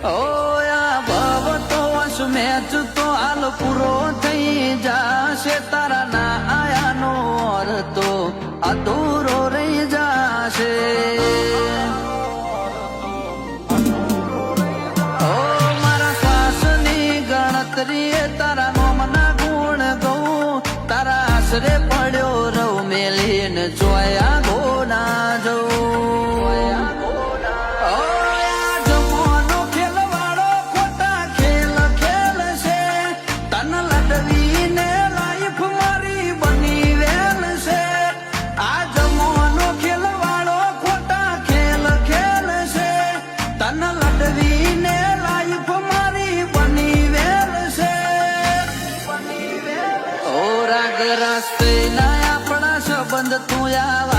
ઓ આ ભવ તો મેચ તો હાલ પૂરો થઈ જાશે તારા ના આયાનો અર્થો અધૂરો રહી જાશે ઓ મારા શ્વાસની ગણતરી તારા નોમના ગુણ ગઉં તારા આશરે પડ્યો રહું મેલીને જોયા ગોના જવું રસ્તે ના આપણા સંબંધ તું આવ